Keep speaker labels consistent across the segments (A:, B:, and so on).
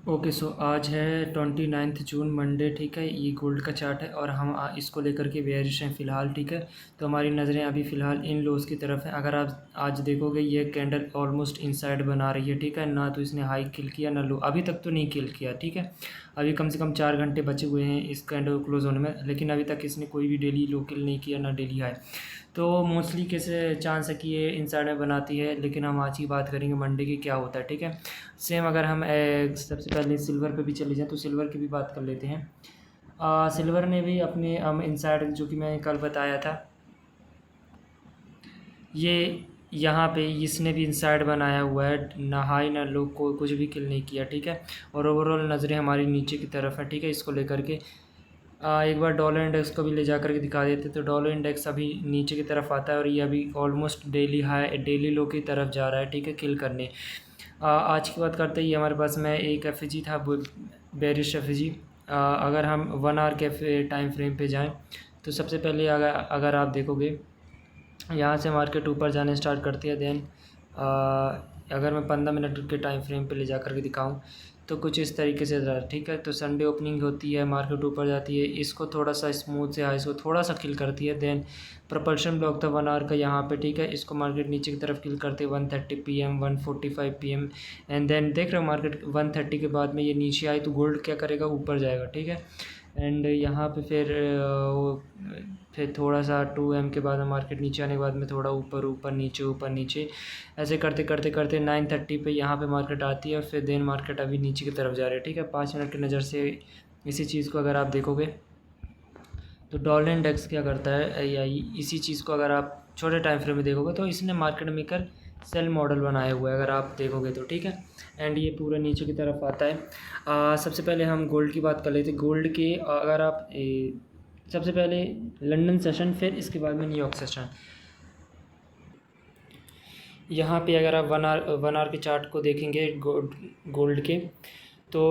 A: Okay so आज है 29 जून Monday. ठीक है, ये गोल्ड का चार्ट है और हम इसको लेकर के बेयरिश हैं फ़िलहाल। ठीक है, तो हमारी नज़रें अभी फ़िलहाल इन लोज की तरफ हैं। अगर आप आज देखोगे ये कैंडल ऑलमोस्ट इनसाइड बना रही है। ठीक है, ना तो इसने हाई किल किया ना लो, अभी तक तो नहीं किल किया। ठीक है, अभी कम से कम 4 घंटे बचे हुए हैं इस कैंडल क्लोज होने में, लेकिन अभी तक इसने कोई भी डेली लो किल नहीं किया ना डेली हाई। तो मोस्टली कैसे चांस है कि ये इनसाइड में बनाती है, लेकिन हम आज की बात करेंगे मंडे की क्या होता है। ठीक है, सेम अगर हम सबसे पहले सिल्वर पे भी चले जाएं तो सिल्वर की भी बात कर लेते हैं। सिल्वर ने भी अपने इनसाइड जो कि मैं कल बताया था, ये यहाँ पे इसने भी इनसाइड बनाया हुआ है, ना हाई ना लो, को कुछ भी किल नहीं किया। ठीक है, और ओवरऑल नज़रें हमारी नीचे की तरफ है। ठीक है, इसको लेकर के एक बार डॉलर इंडेक्स को भी ले जा करके दिखा देते तो डॉलर इंडेक्स अभी नीचे की तरफ आता है और ये अभी ऑलमोस्ट डेली हाई डेली लो की तरफ जा रहा है। ठीक है, किल करने। आज की बात करते ही हमारे पास में एक एफ था, बेरिश एफ। अगर हम 1 आवर के टाइम फ्रेम पे जाएं तो सबसे पहले अगर अगर आप देखोगे यहाँ से मार्केट ऊपर जाने स्टार्ट करती है। देन अगर मैं 15 मिनट के टाइम फ्रेम पे ले जा कर के दिखाऊँ तो कुछ इस तरीके से रहा। ठीक है, तो संडे ओपनिंग होती है, मार्केट ऊपर जाती है, इसको थोड़ा सा स्मूथ से हाई इसको थोड़ा सा किल करती है। देन प्रपल्शन ब्लॉक था 1 आवर का यहाँ पे। ठीक है, इसको मार्केट नीचे की तरफ किल करती है 1:30 PM 1:45 PM। एंड देन देख रहे हो मार्केट 1:30 के बाद में ये नीचे आई तो गोल्ड क्या करेगा, ऊपर जाएगा। ठीक है, एंड यहाँ पे फिर थोड़ा सा 2 M के बाद में मार्केट नीचे आने के बाद में थोड़ा ऊपर ऊपर नीचे ऐसे करते करते करते 9:30 पे यहाँ पे मार्केट आती है और फिर देन मार्केट अभी नीचे की तरफ जा रही है। ठीक है, 5 मिनट की नज़र से इसी चीज़ को अगर आप देखोगे तो डॉलर इंडेक्स क्या करता है, या इसी चीज़ को अगर आप छोटे टाइम फ्रेम में देखोगे तो इसने मार्केट मेकर सेल मॉडल बनाया हुआ है अगर आप देखोगे तो। ठीक है, एंड ये पूरा नीचे की तरफ आता है। सबसे पहले हम गोल्ड की बात कर लेते हैं। गोल्ड के अगर आप सबसे पहले लंदन सेशन, फिर इसके बाद में न्यूयॉर्क सेशन। यहाँ पे अगर आप 1 आवर के चार्ट को देखेंगे गोल्ड के तो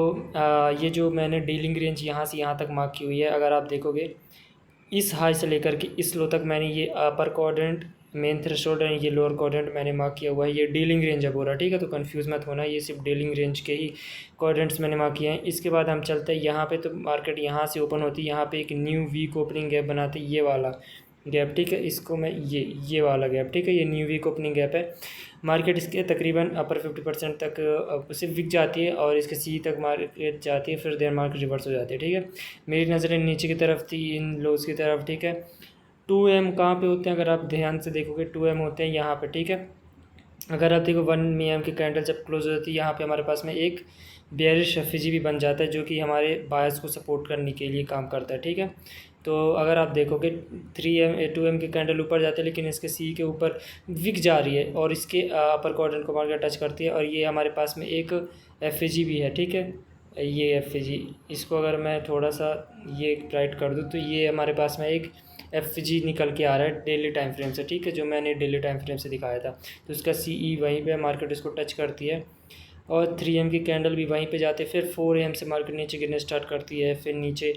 A: ये जो मैंने डीलिंग रेंज यहाँ से यहाँ तक मार्क की हुई है, अगर आप देखोगे इस हाई से लेकर के इस लो तक मैंने ये upper quadrant main threshold and ये लोअर क्वाड्रेंट मैंने मार्क किया हुआ है। ये डीलिंग रेंज है पूरा। ठीक है, तो कंफ्यूज मत होना, ये सिर्फ डीलिंग रेंज के ही क्वाड्रेंट्स मैंने मार्क किए हैं। इसके बाद हम चलते हैं यहाँ पे, तो मार्केट यहाँ से ओपन होती है, यहाँ पे एक न्यू वीक ओपनिंग गैप बनाती है, ये वाला गैप। ठीक है, इसको मैं ये वाला गैप, ठीक है, ये न्यू वीक ओपनिंग गैप है। मार्केट इसके तकरीबन अपर 50% तक सिर्फ विक जाती है और इसके सी तक मार्केट जाती है, फिर देर मार्केट रिवर्स हो जाती है। ठीक है, मेरी नज़रें नीचे की तरफ थी, इन लोज की तरफ। ठीक है, 2M कहाँ पे होते हैं अगर आप ध्यान से देखोगे, 2M होते हैं यहाँ पे। ठीक है, अगर आप देखो 1 AM की कैंडल जब क्लोज हो जाती है यहाँ पे हमारे पास में एक बेयरिश एफईजी भी बन जाता है जो कि हमारे बायर्स को सपोर्ट करने के लिए काम करता है। ठीक है, तो अगर आप देखोगे 2M की कैंडल ऊपर जाते हैं लेकिन इसके सी के ऊपर विक जा रही है और इसके अपर क्वाड्रेंट को मार्केट टच करती है और ये हमारे पास में एक एफईजी भी है। ठीक है, ये एफईजी, इसको अगर मैं थोड़ा सा ये ब्राइट कर दूँ तो ये हमारे पास में एक एफजी निकल के आ रहा है डेली टाइम फ्रेम से। ठीक है, जो मैंने डेली टाइम फ्रेम से दिखाया था, तो उसका सीई वहीं पे मार्केट इसको टच करती है और 3M की कैंडल भी वहीं पे जाते हैं। फिर 4 AM से मार्केट नीचे गिरने स्टार्ट करती है, फिर नीचे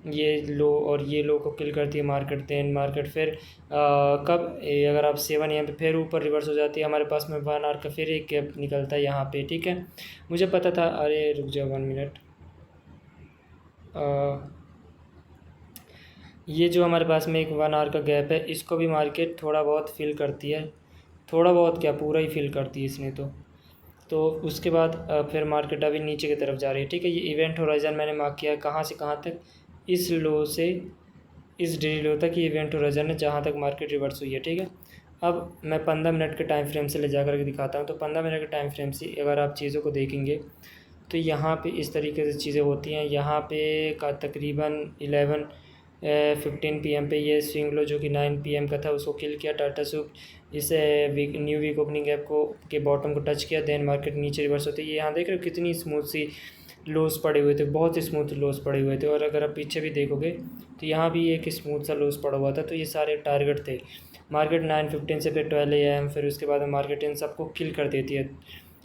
A: ये लो और ये लो को किल करती है मार्केट। देन मार्केट फिर अगर आप 7 AM पे फिर ऊपर रिवर्स हो जाती है, हमारे पास में 1 आवर का फिर एक गैप निकलता है यहाँ पे। ठीक है, मुझे पता था, अरे रुक जाओ 1 मिनट। ये जो हमारे पास में एक 1 आवर का गैप है, इसको भी मार्केट थोड़ा बहुत फिल करती है, थोड़ा बहुत क्या पूरा ही फिल करती है इसने तो उसके बाद फिर मार्केट अभी नीचे की तरफ जा रही है। ठीक है, ये इवेंट होराइजन मैंने मार्क किया है कहाँ से कहाँ तक, इस लो से इस डेली लो तक ये इवेंट होराइजन है जहाँ तक मार्केट रिवर्स हुई है। ठीक है, अब मैं 15 मिनट के टाइम फ्रेम से ले जा करके दिखाता हूँ। तो 15 मिनट के टाइम फ्रेम से अगर आप चीज़ों को देखेंगे तो यहाँ पे इस तरीके से चीज़ें होती हैं। यहाँ पे का तकरीबन 11:15 PM पे ये स्विंग लो जो कि 9 PM का था उसको किल किया। टाटा सुप इस न्यू वीक ओपनिंग गैप को के बॉटम को टच किया, देन मार्केट नीचे रिवर्स होती है। ये यहाँ देख रहे हो कितनी स्मूथ सी लोस पड़े हुए थे, बहुत ही स्मूथ लोस पड़े हुए थे। और अगर आप पीछे भी देखोगे तो यहाँ भी एक स्मूथ सा लोस पड़ा हुआ था। तो ये सारे टारगेट थे। मार्केट 9:15 से फिर 12 AM, फिर उसके बाद में मार्केट इन सबको किल कर देती है।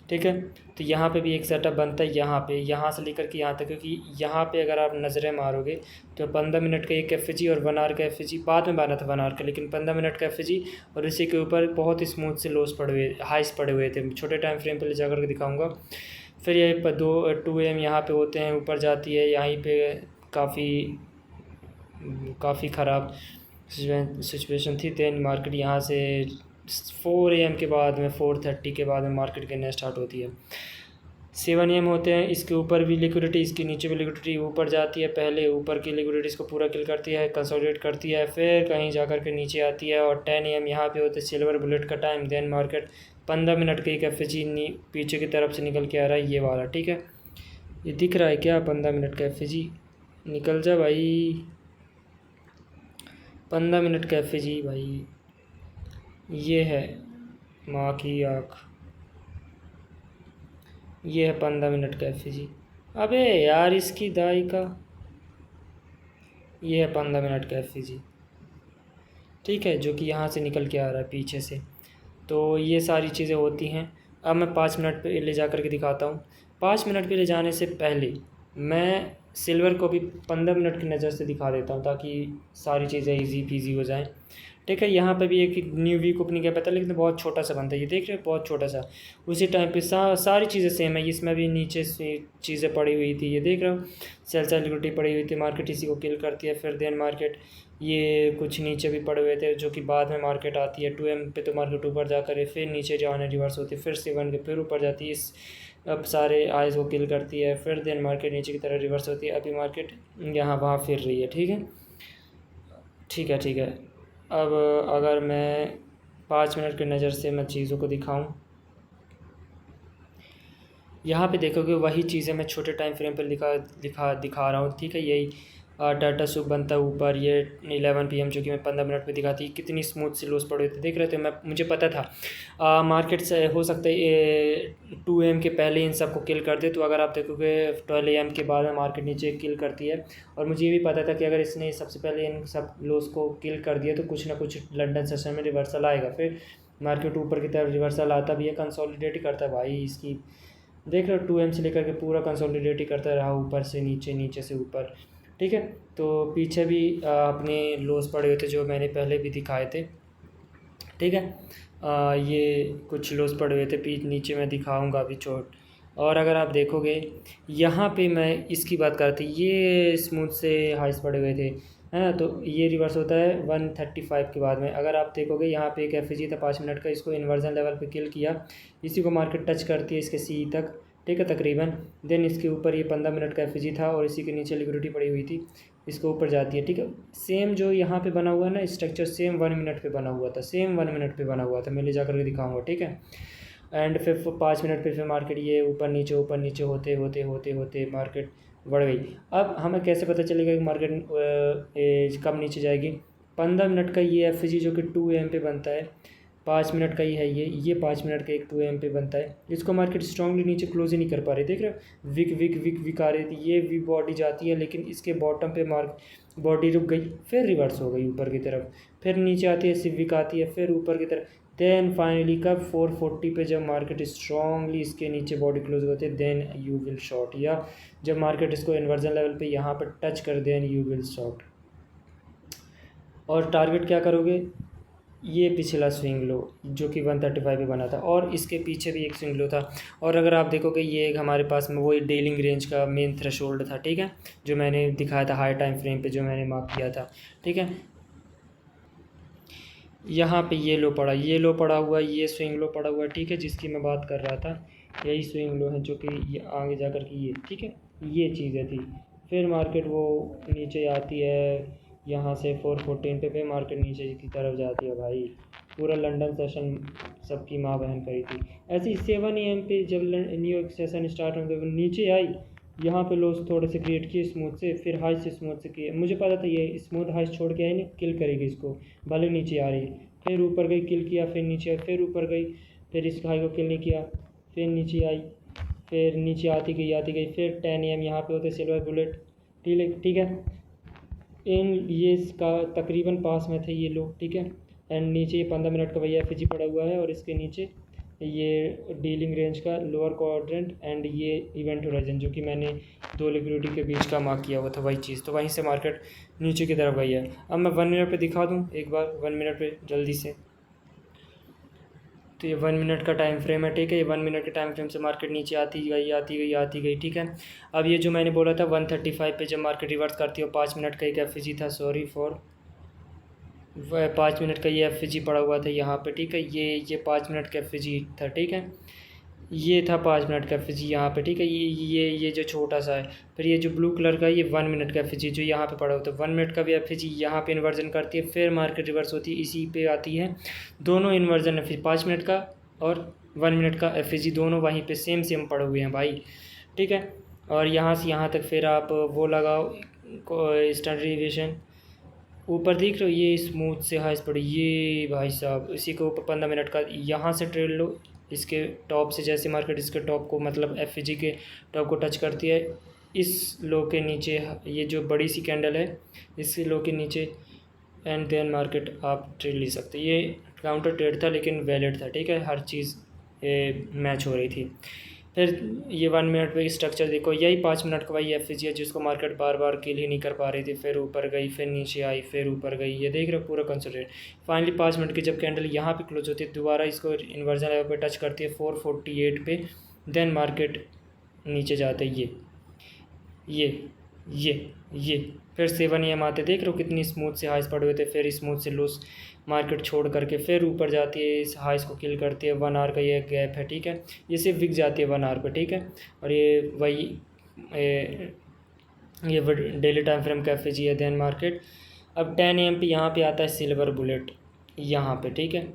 A: ठीक है, तो यहाँ पे भी एक सेटअप बनता है यहाँ पे, यहाँ से लेकर के यहाँ तक, क्योंकि यहाँ पे अगर आप नज़रें मारोगे तो 15 मिनट का एक एफजी और 1 आवर का एफजी बाद में बना था 1 आवर का, लेकिन 15 मिनट का एफजी और इसी के ऊपर बहुत ही स्मूथ से लोस पड़े हुए हाइस पड़े हुए थे। छोटे टाइम फ्रेम पे ले जा करके दिखाऊंगा। फिर ये 2 AM यहाँ पे होते हैं, ऊपर जाती है। यहीं पे काफ़ी ख़राब सिचुएशन थी। देन मार्केट यहाँ से 4 AM के बाद में, 4:30 के बाद में मार्केट गिरना स्टार्ट होती है। 7 AM होते हैं, इसके ऊपर भी लिक्विडिटी, इसके नीचे भी लिक्विडिटी, ऊपर जाती है, पहले ऊपर की लिक्विडिटी इसको पूरा किल करती है, कंसोलिडेट करती है, फिर कहीं जाकर के नीचे आती है। और 10 AM यहाँ पे होते हैं सिल्वर बुलेट का टाइम। देन मार्केट 15 मिनट की एक एफएजी पीछे की तरफ से निकल के आ रहा है, ये वाला, ठीक है। ये दिख रहा है क्या? 15 मिनट का एफएजी, निकल जा भाई, 15 मिनट का एफएजी भाई, ये है माँ की आँख, ये है 15 मिनट का एफएजी। अबे यार इसकी दाई का, ये है 15 मिनट का एफएजी, ठीक है, जो कि यहाँ से निकल के आ रहा है पीछे से। तो ये सारी चीज़ें होती हैं। अब मैं 5 मिनट पे ले जा कर के दिखाता हूँ। 5 मिनट पे ले जाने से पहले मैं सिल्वर को भी 15 मिनट की नज़र से दिखा देता हूँ, ताकि सारी चीज़ें इजी पीजी हो जाएं, ठीक है। यहाँ पे भी एक न्यू वीक ओपनिंग है, पता, लेकिन बहुत छोटा सा बनता है, ये देख रहे हो, बहुत छोटा सा। उसी टाइम पे सारी चीज़ें सेम है, इसमें भी नीचे से चीज़ें पड़ी हुई थी, ये देख रहे हो, सेल साइड लिक्विडिटी पड़ी हुई थी, मार्केट इसी को किल करती है। फिर देन मार्केट ये कुछ नीचे भी पड़े हुए थे, जो कि बाद में मार्केट आती है 2M पे, तो मार्केट ऊपर जाकर फिर नीचे जाने रिवर्स होती है, फिर 7 के फिर ऊपर जाती है, इस अब सारे आइज को किल करती है। फिर देन मार्केट नीचे की तरह रिवर्स होती है, अभी मार्केट यहाँ वहाँ फिर रही है, ठीक है, ठीक है, ठीक है। अब अगर मैं 5 मिनट की नज़र से मैं चीज़ों को दिखाऊं, यहाँ पे देखोगे वही चीज़ें मैं छोटे टाइम फ्रेम पर दिखा रहा हूँ, ठीक है। यही डाटा सुख बनता है ऊपर, ये 11 PM जो कि मैं 15 मिनट पे दिखाती, कितनी स्मूथ से लॉस पड़े थे, देख रहे थे। मुझे पता था मार्केट से हो सकता है 2M के पहले इन सब को किल कर दे। तो अगर आप देखोगे 12 AM के बाद में मार्केट नीचे किल करती है, और मुझे ये भी पता था कि अगर इसने सबसे पहले इन सब लॉस को किल कर दिया तो कुछ ना कुछ लंदन सेशन में रिवर्सल आएगा, फिर मार्केट ऊपर की तरफ रिवर्सल आता भी है, कंसोलिडेट ही करता है भाई। इसकी देख रहे हो 2M से लेकर के पूरा कंसोलिडेट ही करता रहा, ऊपर से नीचे, नीचे से ऊपर, ठीक है। तो पीछे भी अपने लॉस पड़े हुए थे, जो मैंने पहले भी दिखाए थे, ठीक है। ये कुछ लॉस पड़े हुए थे, नीचे मैं दिखाऊंगा अभी चोट। और अगर आप देखोगे यहाँ पे मैं इसकी बात करती, ये स्मूथ से हाइस पड़े हुए थे, है ना, तो ये रिवर्स होता है 135 के बाद में। अगर आप देखोगे यहाँ पे एक एफएजी था 5 मिनट का, इसको इन्वर्जन लेवल पे किल किया, इसी को मार्केट टच करती है इसके सी तक, ठीक है, तकरीबन। देन इसके ऊपर ये 15 मिनट का एफएजी था, और इसी के नीचे लिक्विडिटी पड़ी हुई थी, इसके ऊपर जाती है, ठीक है। सेम जो यहाँ पे बना हुआ है ना स्ट्रक्चर, सेम 1 मिनट पे बना हुआ था, सेम 1 मिनट पे बना हुआ था, मैं ले जाकर के दिखाऊंगा, ठीक है। एंड फिर 5 मिनट पे फिर मार्केट ये ऊपर नीचे होते होते होते होते मार्केट बढ़ गई। अब हमें कैसे पता चलेगा कि मार्केट कब नीचे जाएगी? 15 मिनट का ये एफएजी जो कि 2M पे बनता है, 5 मिनट का ही है ये 5 मिनट का एक 2M पे बनता है, इसको मार्केट स्ट्रांगली नीचे क्लोज ही नहीं कर पा रही, देख रहे हो, विक आ रही थी, ये वी बॉडी जाती है, लेकिन इसके बॉटम पे बॉडी रुक गई, फिर रिवर्स हो गई ऊपर की तरफ, फिर नीचे आती है, सिविक आती है, फिर ऊपर की तरफ। देन फाइनली कब 440 पे जब मार्केट स्ट्रांगली इसके नीचे बॉडी क्लोज होती है, देन यू विल शॉर्ट, या जब मार्केट इसको इन्वर्जन लेवल पे यहाँ पर टच कर देन यू विल शॉर्ट। और टारगेट क्या करोगे? ये पिछला स्विंग लो जो कि 135 पे बना था, और इसके पीछे भी एक स्विंग लो था। और अगर आप देखोगे ये एक हमारे पास में वही डेलिंग रेंज का मेन थ्रेशोल्ड था, ठीक है, जो मैंने दिखाया था हाई टाइम फ्रेम पे, जो मैंने मार्क किया था, ठीक है। यहाँ पे ये लो पड़ा हुआ, ये स्विंग लो पड़ा हुआ, ठीक है, जिसकी मैं बात कर रहा था, यही स्विंग लो है, जो कि ये आगे जाकर के ये, ठीक है, ये चीज़ें थी। फिर मार्केट वो नीचे आती है, यहाँ से 414 पे मार्केट नीचे की तरफ जाती है भाई, पूरा लंदन सेशन सबकी माँ बहन करी थी। ऐसे ही 7 AM पे जब न्यू सेशन स्टार्ट होंगे, नीचे आई, यहाँ पे लोस थोड़े से क्रिएट किए स्मूथ से, फिर हाई से स्मूथ से किए, मुझे पता था ये स्मूथ हाई छोड़ के आई नहीं, किल करेगी इसको, भले नीचे आ रही है, फिर ऊपर गई, किल किया, फिर नीचे आई, फिर ऊपर गई, फिर इस हाई को किल नहीं किया, फिर नीचे आई, फिर नीचे आती गई, फिर 10 AM यहाँ पे होते सिल्वर बुलेट, ठीक है, इन ये इसका तकरीबन पास में थे ये लोग, ठीक है। एंड नीचे ये 15 मिनट का भैया एफजी पड़ा हुआ है, और इसके नीचे ये डीलिंग रेंज का लोअर क्वाड्रेंट, एंड ये इवेंट होराइजन, जो कि मैंने 2 लिक्विडिटी के बीच का मार्क किया हुआ था, वही चीज़, तो वहीं से मार्केट नीचे की तरफ गई है। अब मैं 1 मिनट पे दिखा दूँ एक बार, 1 मिनट पे जल्दी से, तो ये 1 मिनट का टाइम फ्रेम है, ठीक है। ये 1 मिनट के टाइम फ्रेम से मार्केट नीचे आती गई आती गई आती गई, ठीक है। अब ये जो मैंने बोला था 135 पे जब मार्केट रिवर्स करती है, 5 मिनट का एक एफ था, सॉरी फॉर 5 मिनट का ये एफ पड़ा हुआ था यहाँ पे, ठीक है। ये 5 मिनट का एफ था, ठीक है। ये था 5 मिनट का एफ यहाँ पे, ठीक है। ये जो छोटा सा है, फिर ये जो ब्लू कलर का ये 1 मिनट का एफ जो यहाँ पे पड़ा होता है। 1 मिनट का भी एफ यहाँ पे इन्वर्जन करती है, फिर मार्केट रिवर्स होती है, इसी पे आती है। दोनों इन्वर्जन है, फिर 5 मिनट का और 1 मिनट का एफ दोनों वहीं पे सेम पड़े हुए हैं भाई, ठीक है। और यहाँ से यहाँ तक फिर आप वो लगाओ स्टैंडर्ड डेविएशन, ऊपर दिख रहे हो ये स्मूथ से हाइस पड़ी, ये भाई साहब इसी के ऊपर 15 मिनट का यहाँ से ट्रेड लो। इसके टॉप से जैसे मार्केट इसके टॉप को मतलब एफ के टॉप को टच करती है, इस लो के नीचे ये जो बड़ी सी कैंडल है इस लो के नीचे, एंड देन मार्केट आप ट्रेड ले सकते। ये काउंटर ट्रेड था लेकिन वैलिड था, ठीक है। हर चीज़ मैच हो रही थी। फिर ये 1 मिनट पे स्ट्रक्चर देखो, यही 5 मिनट का वही एफ है जिसको मार्केट बार बार किल ही नहीं कर पा रही थी, फिर ऊपर गई, फिर नीचे आई, फिर ऊपर गई, ये देख रहे हो पूरा कंसंट्रेट। फाइनली 5 मिनट की जब कैंडल यहाँ पे क्लोज होती है, दोबारा इसको इन्वर्जन लेवल पे टच करती है 448 पे, देन मार्केट नीचे जाते हैं। ये फिर 7 AM आते, देख रहे हो कितनी स्मूथ से हाइस पड़े हुए थे, फिर स्मूथ से लूज मार्केट छोड़ करके फिर ऊपर जाती है, इस हाइस को किल करती है। 1 आवर का ये गैप है, ठीक है। ये सिर्फ विक जाती है 1 आवर पे, ठीक है। और ये वही ये डेली टाइम फ्रेम का एफ है। देन मार्केट अब 10 AM पे यहाँ पे आता है सिल्वर बुलेट यहाँ पे, ठीक है।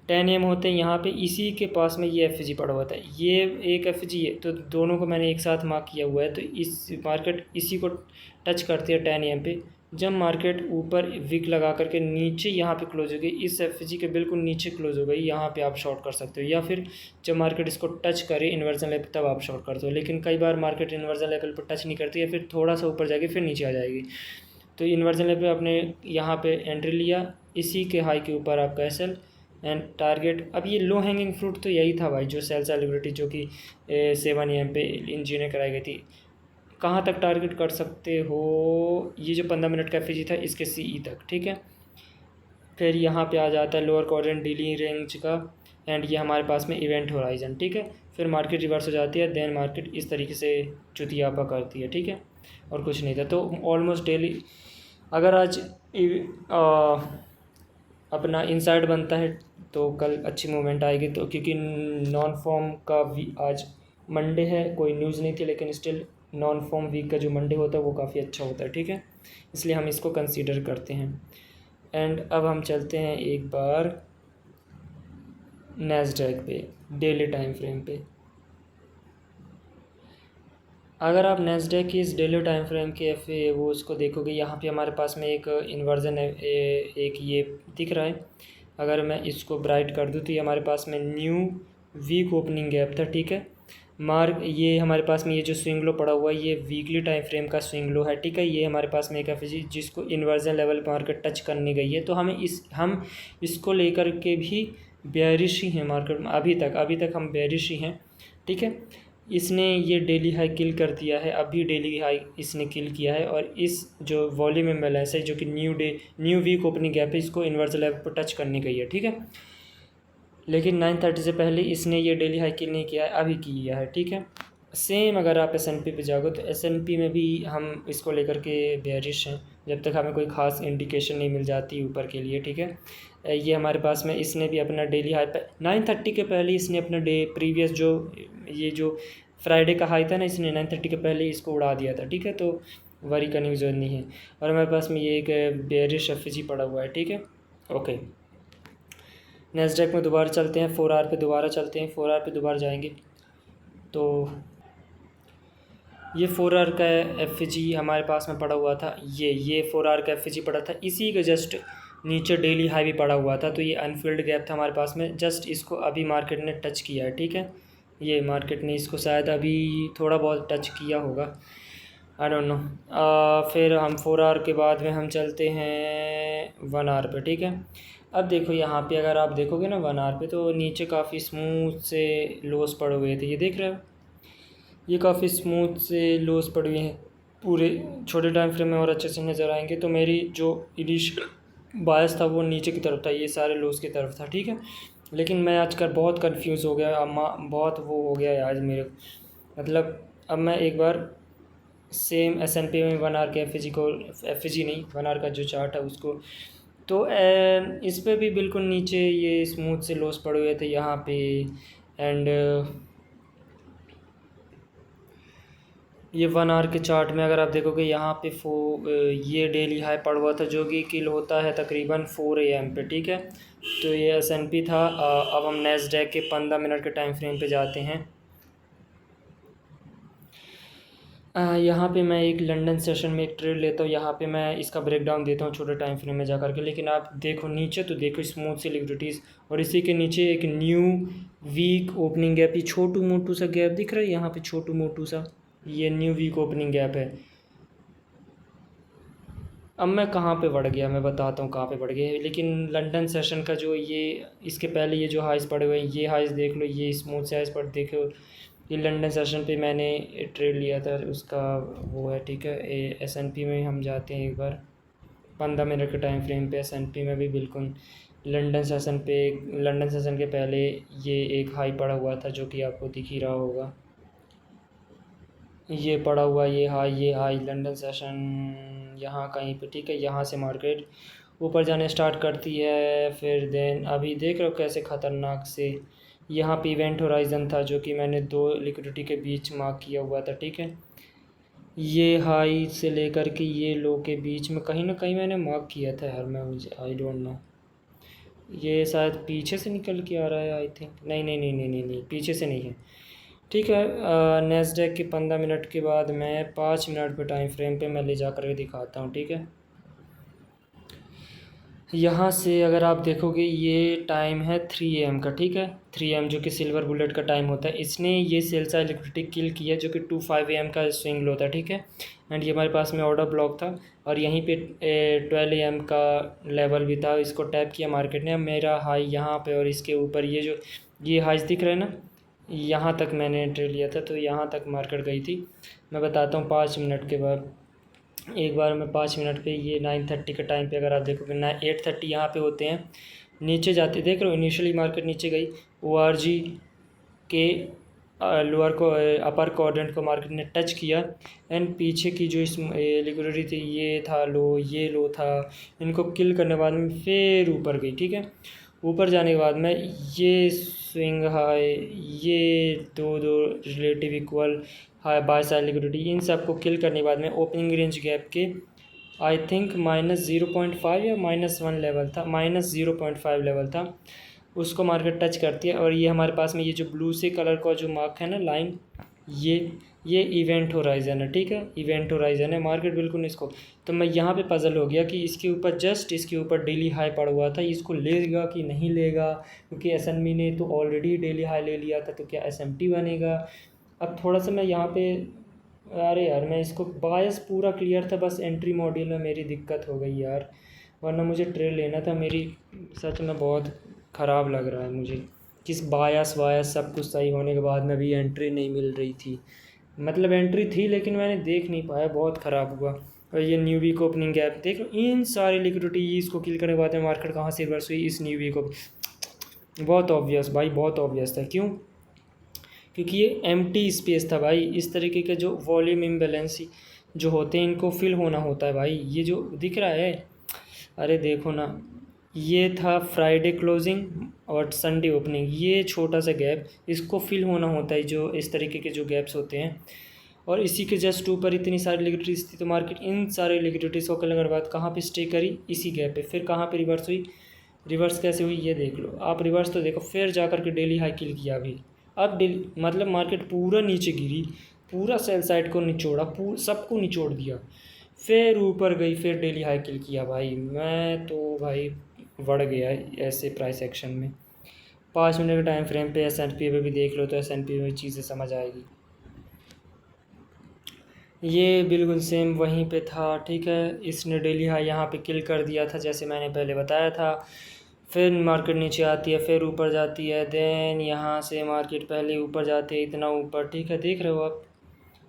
A: 10 AM होते हैं यहाँ पे, इसी के पास में ये एफ पड़ा हुआ था, ये एक एफ है, तो दोनों को मैंने एक साथ मार्क किया हुआ है। तो इस मार्केट इसी को टच करती है 10 AM पे, जब मार्केट ऊपर विक लगा करके नीचे यहाँ पे क्लोज हो गई, इस एफ के बिल्कुल नीचे क्लोज हो गई, यहाँ पे आप शॉर्ट कर सकते हो, या फिर जब मार्केट इसको टच करे इन्वर्जन लेवल तब आप शॉर्ट करते हो। लेकिन कई बार मार्केट इन्वर्जन लेवल पर टच नहीं करती है, फिर थोड़ा सा ऊपर जाएगी फिर नीचे आ जाएगी। तो इन्वर्जन लेवल पर आपने यहाँ पर एंट्री लिया, इसी के हाई के ऊपर आपका एसएल एंड टारगेट। अब ये लो हैंगिंग फ्रूट तो यही था भाई, जो सेल सेलिब्रिटी जो कि 7 AM पे इंजीनियर कराई गई थी। कहाँ तक टारगेट कर सकते हो, ये जो 15 मिनट का एफ था इसके CE तक, ठीक है। फिर यहाँ पे आ जाता है लोअर क्वाड्रेंट डेली रेंज का, एंड ये हमारे पास में इवेंट होराइजन, ठीक है। फिर मार्केट रिवर्स हो जाती है, देन मार्केट इस तरीके से चुतियापा करती है, ठीक है। और कुछ नहीं था। तो ऑलमोस्ट डेली अगर आज अपना इनसाइड बनता है तो कल अच्छी मूवमेंट आएगी। तो क्योंकि नॉन फॉर्म का आज मंडे है, कोई न्यूज़ नहीं थी, लेकिन स्टिल नॉन फॉर्म वीक का जो मंडे होता है वो काफ़ी अच्छा होता है, ठीक है। इसलिए हम इसको कंसीडर करते हैं। एंड अब हम चलते हैं एक बार नैस्डैक पे डेली टाइम फ्रेम पे। अगर आप नैस्डैक की इस डेली टाइम फ्रेम के वो उसको देखोगे, यहाँ पे हमारे पास में एक इन्वर्जन है, एक ये दिख रहा है। अगर मैं इसको ब्राइट कर दूँ तो ये हमारे पास में न्यू वीक ओपनिंग गैप था, ठीक है। ये हमारे पास में ये जो स्विंग लो पड़ा हुआ है ये वीकली टाइम फ्रेम का स्विंग लो है, ठीक है। ये हमारे पास में एक एफ जिसको इन्वर्जन लेवल पर मार्केट टच करने गई है, तो हम इसको लेकर के भी बेयरिश ही हैं मार्केट में। अभी तक हम बेयरिश ही हैं, ठीक है। इसने ये डेली हाई किल कर दिया है, अभी डेली हाई इसने किल किया है, और इस जो वॉल्यूम इम्बैलेंस है जो कि न्यू वीक ओपनिंग गैप है, इसको इन्वर्जन लेवल पर टच करने गई है, ठीक है। लेकिन 9:30 से पहले इसने ये डेली हाई किल नहीं किया है, अभी किया है, ठीक है। सेम अगर आप S&P पे जाओगे तो S&P में भी हम इसको लेकर के बेयरिश हैं, जब तक हमें कोई ख़ास इंडिकेशन नहीं मिल जाती ऊपर के लिए, ठीक है। ये हमारे पास में इसने भी अपना डेली हाई 9:30 के पहले इसने अपना प्रीवियस जो फ्राइडे का हाई था ना, इसने 9:30 के पहले इसको उड़ा दिया था, ठीक है। तो वरी करने की जरूरत नहीं है। और हमारे पास में ये एक बेयरिश एफ पड़ा हुआ है, ठीक है। ओके, नैस्डैक में दोबारा चलते हैं, 4 आवर पे दोबारा चलते हैं, 4 आवर पे दोबारा जाएंगे। तो ये 4 आवर का एफ हमारे पास में पड़ा हुआ था, ये 4 आवर का एफ पड़ा था, इसी के जस्ट नीचे डेली हाई भी पड़ा हुआ था। तो ये अनफिल्ड गैप था हमारे पास में, जस्ट इसको अभी मार्केट ने टच किया है, ठीक है। ये मार्केट ने इसको शायद अभी थोड़ा बहुत टच किया होगा, आई डोंट नो। फिर हम 4 आवर के बाद में हम चलते हैं 1 आवर पे, ठीक है। अब देखो यहाँ पे अगर आप देखोगे ना 1 आवर पे, तो नीचे काफ़ी स्मूथ से लोस पड़े हुए थे, ये देख रहे हो, ये काफ़ी स्मूथ से लोस पड़े हुए हैं। पूरे छोटे टाइम फ्रेम में और अच्छे से नज़र आएंगे। तो मेरी जो इनिशियल बायस था वो नीचे की तरफ था, ये सारे लोस की तरफ था, ठीक है। लेकिन मैं आजकल बहुत कंफ्यूज हो गया, बहुत वो हो गया है आज मेरे, मतलब अब मैं एक बार सेम S&P में 1 आवर के एफ जी नहीं, 1 आवर का जो चार्ट है उसको, तो इस पे भी बिल्कुल नीचे ये स्मूथ से लॉस पड़े हुए थे यहाँ पे। एंड ये 1 आवर के चार्ट में अगर आप देखोगे यहाँ पे ये डेली हाई पड़ा हुआ था जो कि किल होता है तकरीबन 4 AM पे, ठीक है। तो ये S&P था। अब हम नैस्डैक के 15 मिनट के टाइम फ्रेम पे जाते हैं। यहाँ पे मैं एक लंदन सेशन में एक ट्रेड लेता हूँ, यहाँ पे मैं इसका ब्रेक डाउन देता हूँ छोटे टाइम फ्रेम में जा कर के। लेकिन आप देखो नीचे, तो देखो स्मूथ सी लिक्विडिटीज़, और इसी के नीचे एक न्यू वीक ओपनिंग गैप, ये छोटू मोटू सा गैप दिख रहा है यहाँ पे, छोटू मोटू सा, ये न्यू वीक ओपनिंग गैप है। अब मैं कहाँ पे बढ़ गया, मैं बताता हूँ कहाँ पे बढ़ गया। लेकिन लंदन सेशन का जो ये इसके पहले ये जो हाइस पड़े हुए हैं, ये हाइस देख लो, ये स्मूथ से हाइस पर देखो। ये लंदन सेशन पे मैंने ट्रेड लिया था उसका वो है, ठीक है। S&P में हम जाते हैं एक बार 15 मिनट के टाइम फ्रेम पे। S&P में भी बिल्कुल लंदन सेशन के पहले ये एक हाई पड़ा हुआ था जो कि आपको दिख ही रहा होगा, ये पड़ा हुआ ये हाई लंदन सेशन यहाँ कहीं पे, ठीक है। यहाँ से मार्केट ऊपर जाने स्टार्ट करती है, फिर देन अभी देख रहे हो कैसे ख़तरनाक से यहाँ पे इवेंट होराइज़न था जो कि मैंने 2 लिक्विडिटी के बीच मार्क किया हुआ था, ठीक है। ये हाई से लेकर के ये लो के बीच में कहीं ना कहीं मैंने मार्क किया था यार, मैं मुझे आई डोंट नो, ये शायद पीछे से निकल के आ रहा है, आई थिंक। नहीं नहीं नहीं नहीं नहीं नहीं, पीछे से नहीं है, ठीक है। नैस्डैक के 15 मिनट के बाद मैं 5 मिनट पे टाइम फ्रेम पे मैं ले जा कर के दिखाता हूँ, ठीक है। यहाँ से अगर आप देखोगे ये टाइम है 3 AM का, ठीक है। 3 AM जो कि सिल्वर बुलेट का टाइम होता है, इसने ये सेल साइड लिक्विडिटी किल किया जो कि 2-5 AM का स्विंग लो था, ठीक है। एंड ये हमारे पास में ऑर्डर ब्लॉक था, और यहीं पे 12 AM का लेवल भी था, इसको टैप किया मार्केट ने। अब मेरा हाई यहाँ पे और इसके ऊपर ये जो ये हाइस दिख रहे हैं ना, यहाँ तक मैंने एंट्री लिया था, तो यहाँ तक मार्केट गई थी। मैं बताता हूँ 5 मिनट के बाद, एक बार मैं 5 मिनट पे ये 9:30 के टाइम पे अगर आप देखोगे ना 8:30 यहाँ पे होते हैं, नीचे जाते देख रहे हो, इनिशियली मार्केट नीचे गई, ORG के लोअर को अपर क्वाड्रेंट को मार्केट ने टच किया, एंड पीछे की जो इस लिक्विडिटी थी ये था लो, ये लो था, इनको किल करने के बाद में फिर ऊपर गई, ठीक है। ऊपर जाने के बाद में ये स्विंग हाई, ये दो दो relative equal high buy side liquidity, इन सब को किल करने के बाद में ओपनिंग रेंज गैप के आई थिंक -0.5 या -1 लेवल था, -0.5 लेवल था, उसको मार्केट टच करती है। और ये हमारे पास में ये जो ब्लू से कलर का जो मार्क है ना लाइन, ये इवेंट होराइज़न है, ठीक है। इवेंट होराइज़न है, मार्केट बिल्कुल इसको, तो मैं यहाँ पे पजल हो गया कि इसके ऊपर जस्ट इसके ऊपर डेली हाई पड़ा हुआ था, इसको लेगा कि नहीं लेगा, क्योंकि S&P ने तो ऑलरेडी डेली हाई ले लिया था, तो क्या S&P बनेगा। अब थोड़ा सा मैं यहाँ पे, अरे यार मैं इसको बायस पूरा क्लियर था, बस एंट्री मॉड्यूल में मेरी दिक्कत हो गई यार, वरना मुझे ट्रेड लेना था। मेरी सच में बहुत ख़राब लग रहा है मुझे, किस बायस वायस सब कुछ सही होने के बाद में भी एंट्री नहीं मिल रही थी, मतलब एंट्री थी लेकिन मैंने देख नहीं पाया, बहुत ख़राब हुआ। और ये न्यू वीक ओपनिंग गैप देख लो, इन सारी लिक्विडिटी इसको किल करने के बाद में मार्केट कहाँ से रिवर्स हुई, इस न्यू वीक को, बहुत ऑब्वियस भाई, बहुत ऑब्वियस था। क्यों? क्योंकि ये एम्प्टी स्पेस था भाई, इस तरीके के जो वॉल्यूम इम्बैलेंस जो होते हैं इनको फिल होना होता है भाई। ये जो दिख रहा है, अरे देखो ना, ये था फ्राइडे क्लोजिंग और संडे ओपनिंग, ये छोटा सा गैप, इसको फिल होना होता है, जो इस तरीके के जो गैप्स होते हैं। और इसी के जस्ट ऊपर इतनी सारी लिक्विडिटीज थी, तो मार्केट इन सारे लिक्विडिटीज़ को करने के बाद कहाँ पे स्टे करी, इसी गैप पे, फिर कहाँ पे रिवर्स हुई। रिवर्स कैसे हुई ये देख लो आप, रिवर्स तो देखो, फिर जा कर के डेली हाई किल किया अभी। अब डेली मतलब मार्केट पूरा नीचे गिरी, पूरा सेल साइड को निचोड़ा, सबको निचोड़ दिया, फिर ऊपर गई, फिर डेली हाई किल किया भाई। मैं तो भाई बढ़ गया ऐसे प्राइस एक्शन में। 5 मिनट के टाइम फ्रेम पे S&P पे भी देख लो, तो S&P में चीज़ें समझ आएगी। ये बिल्कुल सेम वहीं पे था, ठीक है। इसने डेली हाई यहाँ पे किल कर दिया था जैसे मैंने पहले बताया था, फिर मार्केट नीचे आती है, फिर ऊपर जाती है, देन यहाँ से मार्केट पहले ऊपर जाती है, इतना ऊपर, ठीक है, देख रहे हो आप,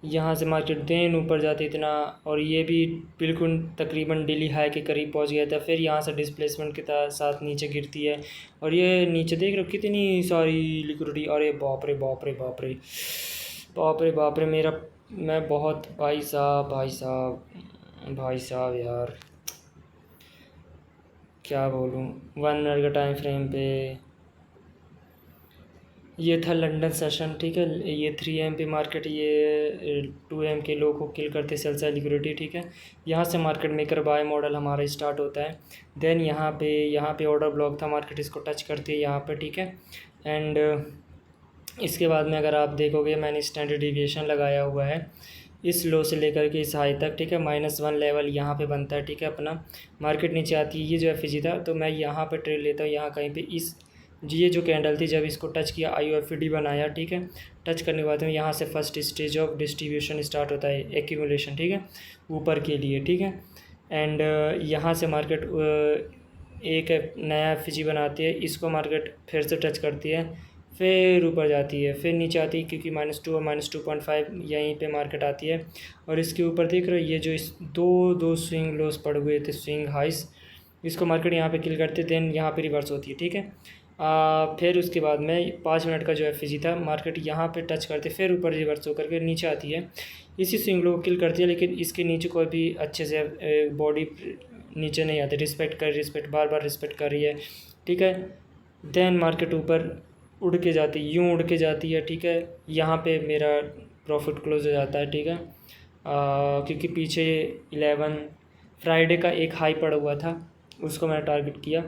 A: यहाँ से मार्केट देन ऊपर जाते इतना, और ये भी बिल्कुल तकरीबन डेली हाई के करीब पहुँच गया था। फिर यहाँ से डिस्प्लेसमेंट के साथ नीचे गिरती है, और ये नीचे देख रहे हो कितनी सारी लिक्विडिटी। अरे बाप रे बाप रे बाप रे बाप रे बाप रे, मेरा मैं बहुत भाई साहब भाई साहब भाई साहब यार क्या बोलूँ। 1 मिनट का टाइम फ्रेम पे ये था लंदन सेशन, ठीक है। ये 3 AM पे मार्केट, ये 2 AM के लो को किल करते सेल साइड लिक्विडिटी, ठीक है। यहाँ से मार्केट मेकर बाय मॉडल हमारा स्टार्ट होता है। देन यहाँ पे ऑर्डर ब्लॉक था, मार्केट इसको टच करती है यहाँ पे, ठीक है। एंड इसके बाद में अगर आप देखोगे मैंने स्टैंडर्ड डिविएशन लगाया हुआ है इस लो से लेकर के इस हाई तक, ठीक है। -1 लेवल यहाँ पे बनता है, ठीक है। अपना मार्केट नीचे आती है, ये जो FG था तो मैं यहाँ पे ट्रेड लेता हूँ, यहाँ कहीं पे इस ये जो कैंडल थी जब इसको टच किया IOFD बनाया, ठीक है। टच करने के बाद में यहाँ से first stage of distribution start होता है, एक्यूमुलेशन, ठीक है, ऊपर के लिए, ठीक है। एंड यहाँ से मार्केट एक नया FG बनाती है, इसको मार्केट फिर से टच करती है, फिर ऊपर जाती है, फिर नीचे आती है क्योंकि -2 और -2.5 यहीं पे मार्केट आती है। और इसके ऊपर देख रहे हो ये जो इस दो स्विंग लोस पड़ हुए थे, स्विंग हाइस, इसको मार्केट यहाँ पे किल करते, देन यहाँ पे रिवर्स होती है, ठीक है। फिर उसके बाद में 5 मिनट का जो FG था मार्केट यहाँ पे टच करते, फिर ऊपर रिवर्स होकर के नीचे आती है, इसी स्विंग लो को किल करती है। लेकिन इसके नीचे कोई भी अच्छे से बॉडी नीचे नहीं आती, रिस्पेक्ट बार बार रिस्पेक्ट कर रही है, ठीक है। देन मार्केट ऊपर उड़ के जाती है, यूँ उड़ के जाती है, ठीक है। यहाँ पे मेरा प्रॉफिट क्लोज हो जाता है, ठीक है। क्योंकि पीछे 11 फ्राइडे का एक हाई पड़ा हुआ था, उसको मैंने टारगेट किया।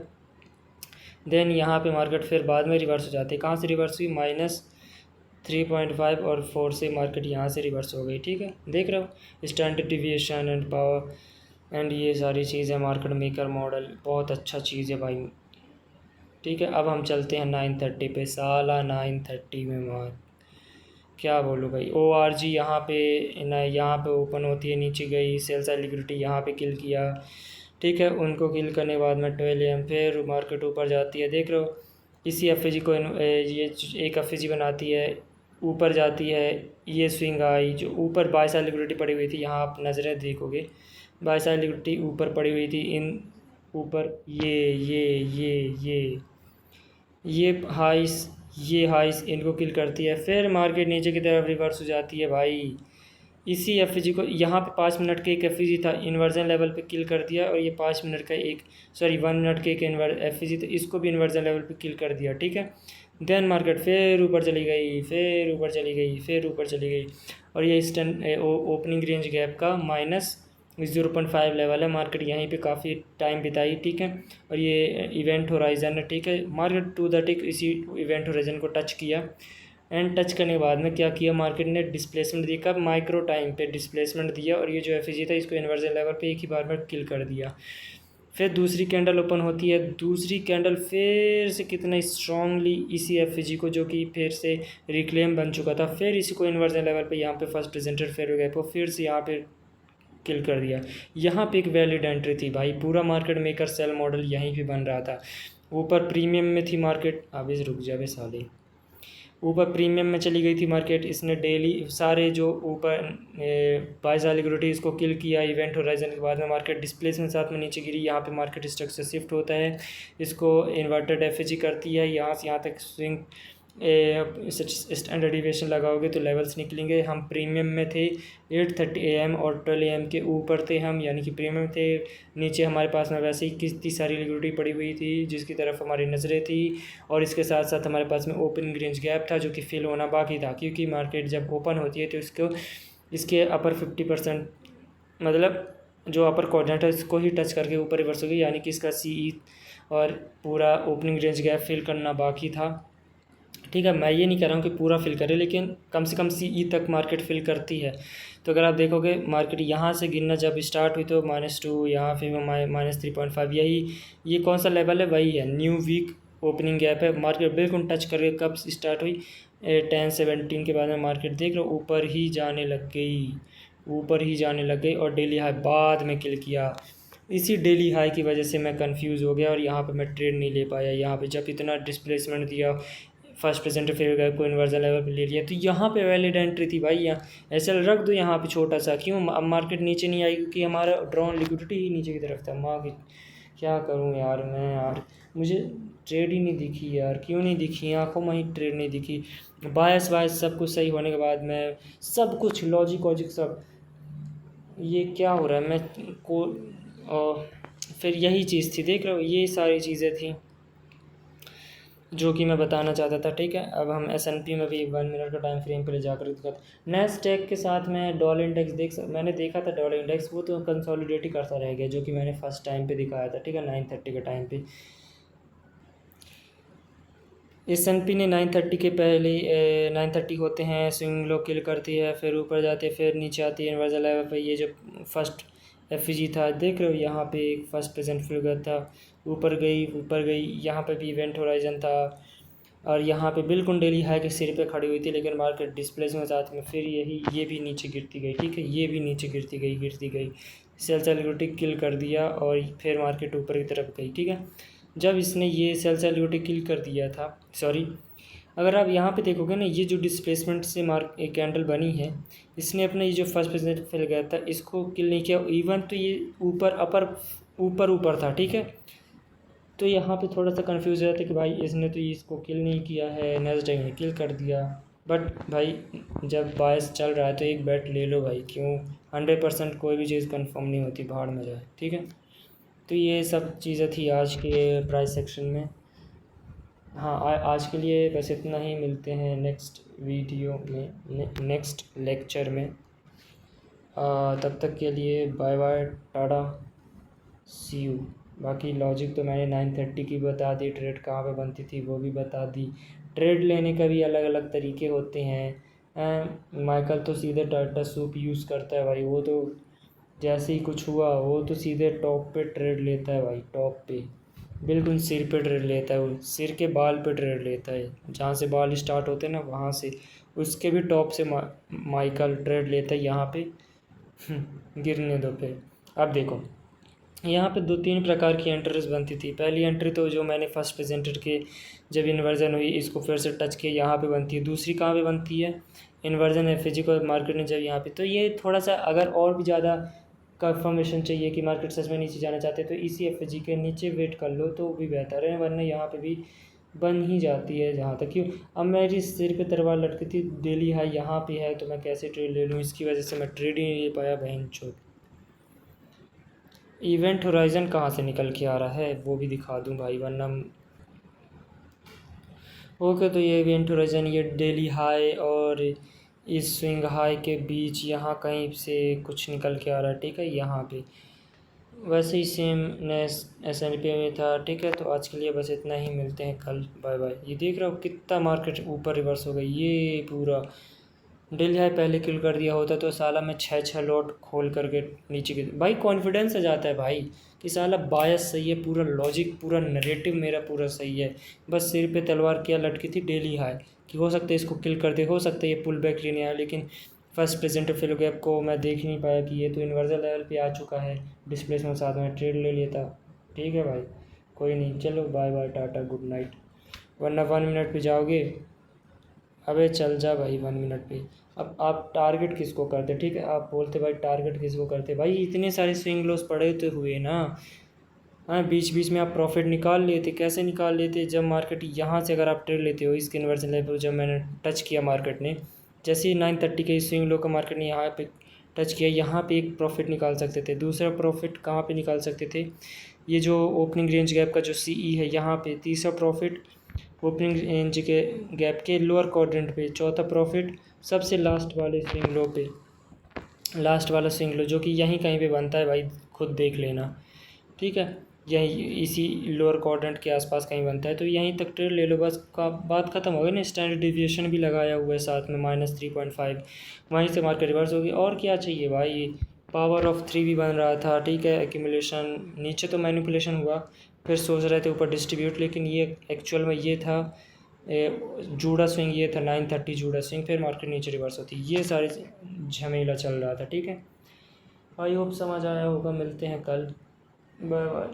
A: देन यहाँ पे मार्केट फिर बाद में रिवर्स हो जाती है, कहाँ से रिवर्स हुई, -3.5 और 4 से मार्केट यहाँ से रिवर्स हो गई, ठीक है। देख रहे हो standard deviation and power and ये सारी चीज़ें, मार्केट मेकर मॉडल बहुत अच्छा चीज़ है भाई, ठीक है। अब हम चलते हैं 930 पे, साला 930 में मार क्या बोलूँ भाई। ORG यहाँ पे ओपन होती है, नीचे गई, सेल साइड लिक्विडिटी यहाँ पे किल किया, ठीक है। उनको किल करने के बाद में 12 AM फिर मार्केट ऊपर जाती है, देख रहे हो इसी FG को ये एक FG बनाती है, ऊपर जाती है। ये स्विंग आई जो ऊपर बाय साइड लिक्विडिटी पड़ी हुई थी, यहाँ आप नज़रें देखोगे बाय साइड लिक्विडिटी ऊपर पड़ी हुई थी, इन ऊपर ये हाइस इनको किल करती है, फिर मार्केट नीचे की तरफ रिवर्स हो जाती है भाई। इसी FG को यहाँ पे 5 मिनट का एक FG था, इन्वर्जन लेवल पे किल कर दिया, और ये 5 मिनट का 1 मिनट का एक FG था, इसको भी इन्वर्जन लेवल पे किल कर दिया, ठीक है। देन मार्केट फिर ऊपर चली गई, फिर ऊपर चली गई, फिर ऊपर चली गई, और ये ओपनिंग रेंज गैप का -0.5 लेवल है, मार्केट यहीं पे काफ़ी टाइम बिताई, ठीक है। और ये इवेंट होराइजन है, ठीक है। मार्केट टू द टिक इसी इवेंट होराइजन को टच किया, एंड टच करने के बाद में क्या किया, मार्केट ने डिस्प्लेसमेंट दिया, कब, माइक्रो टाइम पे डिस्प्लेसमेंट दिया, और ये जो FG था इसको इन्वर्जन लेवल पे एक ही बार में किल कर दिया। फिर दूसरी कैंडल ओपन होती है, दूसरी कैंडल फिर से कितना स्ट्रांगली इसी FG को, जो कि फिर से रिक्लेम बन चुका था, फिर इसी को इन्वर्जन लेवल पे यहाँ पे फर्स्ट प्रेजेंटेड फेयर गैप को फिर से यहाँ पे किल कर दिया। यहाँ पे एक वैलिड एंट्री थी भाई, पूरा मार्केट मेकर सेल मॉडल यहीं पे बन रहा था। ऊपर प्रीमियम में थी मार्केट, अभी रुक जावे साले, ऊपर प्रीमियम में चली गई थी मार्केट, इसने डेली सारे जो ऊपर बाय साइड लिक्विडिटी इसको किल किया, इवेंट होराइजन के बाद में मार्केट डिस्प्लेसमेंट साथ में नीचे गिरी, यहाँ पे मार्केट स्ट्रक्चर शिफ्ट होता है, इसको इन्वर्टेड FG करती है, यहाँ से यहाँ तक स्विंग स्टैंडर्ड डिविएशन लगाओगे तो लेवल्स निकलेंगे। हम प्रीमियम में थे, 8:30 AM और 12 AM के ऊपर थे हम, यानी कि प्रीमियम थे। नीचे हमारे पास में वैसे ही कितनी सारी लिक्विडिटी पड़ी हुई थी जिसकी तरफ हमारी नज़रें थी, और इसके साथ साथ हमारे पास में ओपनिंग रेंज गैप था जो कि फिल होना बाकी था, क्योंकि मार्केट जब ओपन होती है तो इसके अपर 50% मतलब जो अपर क्वाड्रेंट है इसको ही टच करके ऊपर रिवर्स होगी, यानी कि इसका CE और पूरा ओपनिंग रेंज गैप फिल करना बाकी था, ठीक है। मैं ये नहीं कह रहा हूँ कि पूरा फिल करे, लेकिन कम से कम CE तक मार्केट फिल करती है। तो अगर आप देखोगे मार्केट यहाँ से गिरना जब स्टार्ट हुई तो -2, यहाँ फिर -3.5, ये कौन सा लेवल है, वही है न्यू वीक ओपनिंग गैप है। मार्केट बिल्कुल टच करके कब स्टार्ट हुई, 10:17 के बाद में मार्केट देख लो ऊपर ही जाने लग गई, और डेली हाई बाद में किल किया। इसी डेली हाई की वजह से मैं कंफ्यूज हो गया और यहाँ पे मैं ट्रेड नहीं ले पाया। यहाँ पे जब इतना डिस्प्लेसमेंट दिया फर्स्ट प्रेजेंट फेयर गैप को इन्वर्जन लेवल पे ले लिया, तो यहाँ पे वैलिड एंट्री थी भाई। यहाँ ऐसा रख दो यहाँ पे छोटा सा, क्यों अब मार्केट नीचे नहीं आई, क्योंकि हमारा ड्रॉन लिक्विडिटी ही नीचे की तरफ था। माँ की क्या करूँ यार मैं, यार मुझे ट्रेड ही नहीं दिखी यार, क्यों नहीं दिखी, आंखों में ही ट्रेड नहीं दिखी। बायस वायस सब कुछ सही होने के बाद मैं सब कुछ लॉजिक वॉजिक सब, ये क्या हो रहा है मैं को फिर यही चीज़ थी, देख रहे हो, ये सारी चीज़ें थी जो कि मैं बताना चाहता था। ठीक है, अब हम S&P में भी 1 मिनट का टाइम फ्रेम पे ले जाकर दिखाते। नैस्डैक के साथ मैं डॉलर इंडेक्स मैंने देखा था, डॉलर इंडेक्स वो तो कंसोलिडेट ही करता रह गया, जो कि मैंने फर्स्ट टाइम पे दिखाया था। ठीक है, 9:30 के टाइम पे S&P ने 9:30 के पहले 9:30 होते हैं स्विंग लो किल करती है, फिर ऊपर जाती है, फिर नीचे आती है इन्वर्जन लेवल पे। ये जो फर्स्ट FG था, देख रहे हो, यहाँ पे एक फर्स्ट प्रेजेंट फिगर था, ऊपर गई, यहाँ पे भी इवेंट होराइजन था, और यहाँ पे बिल्कुल डेली हाई के सिर पे खड़ी हुई थी, लेकिन मार्केट डिस्प्लेस में साथ में फिर ये भी नीचे गिरती गई। ठीक है, ये भी नीचे गिरती गई, सेल्स लिक्विडिटी किल कर दिया, और फिर मार्केट ऊपर की तरफ गई। ठीक है, जब इसने ये सेल्स लिक्विडिटी किल कर दिया था, सॉरी, अगर आप यहाँ पे देखोगे ना, ये जो डिस्प्लेसमेंट से एक कैंडल बनी है, इसने अपने ये जो फर्स्ट प्रेजेंट फैल गया था इसको किल नहीं किया, इवन तो ये ऊपर था। ठीक है, तो यहाँ पे थोड़ा सा कंफ्यूज हो जाता है कि भाई इसने तो इसको किल नहीं किया है, नैस्डैक ने किल कर दिया। बट भाई जब बायस चल रहा है तो एक बैट ले लो भाई, क्यों, 100% कोई भी चीज़ कंफर्म नहीं होती, भाड़ में जाए। ठीक है, तो ये सब चीज़ें थी आज के प्राइस सेक्शन में। हाँ, आज के लिए बस इतना ही, मिलते हैं नेक्स्ट वीडियो में, नेक्स्ट लेक्चर में। तब तक के लिए bye bye, tata, see you. बाकी लॉजिक तो मैंने 9:30 की बता दी, ट्रेड कहाँ पे बनती थी वो भी बता दी, ट्रेड लेने का भी अलग अलग तरीके होते हैं। माइकल तो सीधे टाटा सूप यूज़ करता है भाई, वो तो जैसे ही कुछ हुआ वो तो सीधे टॉप पे ट्रेड लेता है भाई, टॉप पे बिल्कुल सिर पे ट्रेड लेता है, वो सिर के बाल पे ट्रेड लेता है, जहाँ से बाल स्टार्ट होते हैं ना वहाँ से, उसके भी टॉप से माइकल ट्रेड लेता है यहाँ पे। गिरने दो पे। अब देखो यहाँ पे 2-3 प्रकार की एंट्रीज बनती थी। पहली एंट्री तो जो मैंने फर्स्ट प्रेजेंटेड के जब इन्वर्जन हुई इसको फिर से टच किया, यहाँ पे बनती है। दूसरी कहाँ पे बनती है, इन्वर्जन FG को मार्केट ने जब यहाँ पे, तो ये थोड़ा सा अगर और भी ज़्यादा कंफर्मेशन चाहिए कि मार्केट सच में नीचे जाना चाहते हैं तो इसी FG के नीचे वेट कर लो तो भी बेहतर है, वरना यहाँ पे भी बन ही जाती है जहाँ तक। क्यों, अब मेरी सिर पे तलवार लटकी थी, डेली हाई यहाँ पे है, तो मैं कैसे ट्रेड ले लूँ, इसकी वजह से मैं ट्रेड ही नहीं ले पाया बहन चोद। इवेंट होराइजन कहाँ से निकल के आ रहा है वो भी दिखा दूँ भाई, वरना ओके। तो ये इवेंट होराइजन, ये डेली हाई और इस स्विंग हाई के बीच यहाँ कहीं से कुछ निकल के आ रहा है। ठीक है, यहाँ पे वैसे ही सेम S&P में था। ठीक है, तो आज के लिए बस इतना ही, मिलते हैं कल, बाय बाय। ये देख रहे हो कितना मार्केट ऊपर रिवर्स हो गई, ये पूरा डेली हाई पहले किल कर दिया होता तो साला मैं 6 लॉट खोल करके नीचे की, भाई कॉन्फिडेंस आ जाता है भाई कि साला बायस सही है, पूरा लॉजिक पूरा नरेटिव मेरा पूरा सही है। बस सिर पे तलवार क्या लटकी थी, डेली हाई कि हो सकता है इसको किल कर दे, हो सकता है ये पुल बैक लेने आया, लेकिन फर्स्ट प्रेजेंट फेल गैप को मैं देख नहीं पाया कि ये तो इन्वर्जन लेवल पे आ चुका है, डिस्प्लेसमेंट साथ में ट्रेड ले लेता। ठीक है भाई, कोई नहीं, चलो bye bye, tata, good night. वरना 1 मिनट पे जाओगे, अबे चल जा भाई 1 मिनट पे। अब आप टारगेट किसको करते, ठीक है, आप बोलते भाई टारगेट किसको करते, भाई इतने सारे स्विंग लॉस पड़े तो हुए ना। हाँ, बीच बीच में आप प्रॉफिट निकाल लेते, कैसे निकाल लेते, जब मार्केट यहाँ से अगर आप ट्रेड लेते हो इसके इन्वर्जन लेवल, जब मैंने टच किया मार्केट ने, जैसे ही 9:30 के स्विंग लो का मार्केट ने यहाँ पे टच किया, यहाँ पे एक प्रॉफिट निकाल सकते थे। दूसरा प्रॉफिट कहाँ पे निकाल सकते थे, ये जो ओपनिंग रेंज गैप का जो CE है यहाँ पे। तीसरा प्रॉफिट ओपनिंग रेंज के गैप के लोअर क्वाड्रेंट पे। चौथा प्रॉफिट सबसे लास्ट वाले स्विंग लो पे, लास्ट वाला स्विंग लो जो कि यहीं कहीं पे बनता है भाई, खुद देख लेना। ठीक है, यहीं इसी लोअर क्वाड्रेंट के आसपास कहीं बनता है, तो यहीं तक ट्रेड ले लो, बस का बात खत्म हो गई ना। स्टैंडर्ड डिविएशन भी लगाया हुआ है साथ में -3.5, वहीं से मार्केट रिवर्स होगी, और क्या चाहिए भाई। पावर ऑफ 3 भी बन रहा था। ठीक है, एक्यूमुलेशन नीचे तो मैनिपुलेशन हुआ, फिर सोच रहे थे ऊपर डिस्ट्रीब्यूट, लेकिन ये एक्चुअल में ये था जूड़ा स्विंग, ये था 9:30 जूड़ा स्विंग, फिर मार्केट नीचे रिवर्स होती, ये सारे झमेला चल रहा था। ठीक है, आई होप समझ आया होगा, मिलते हैं कल, बाय बाय।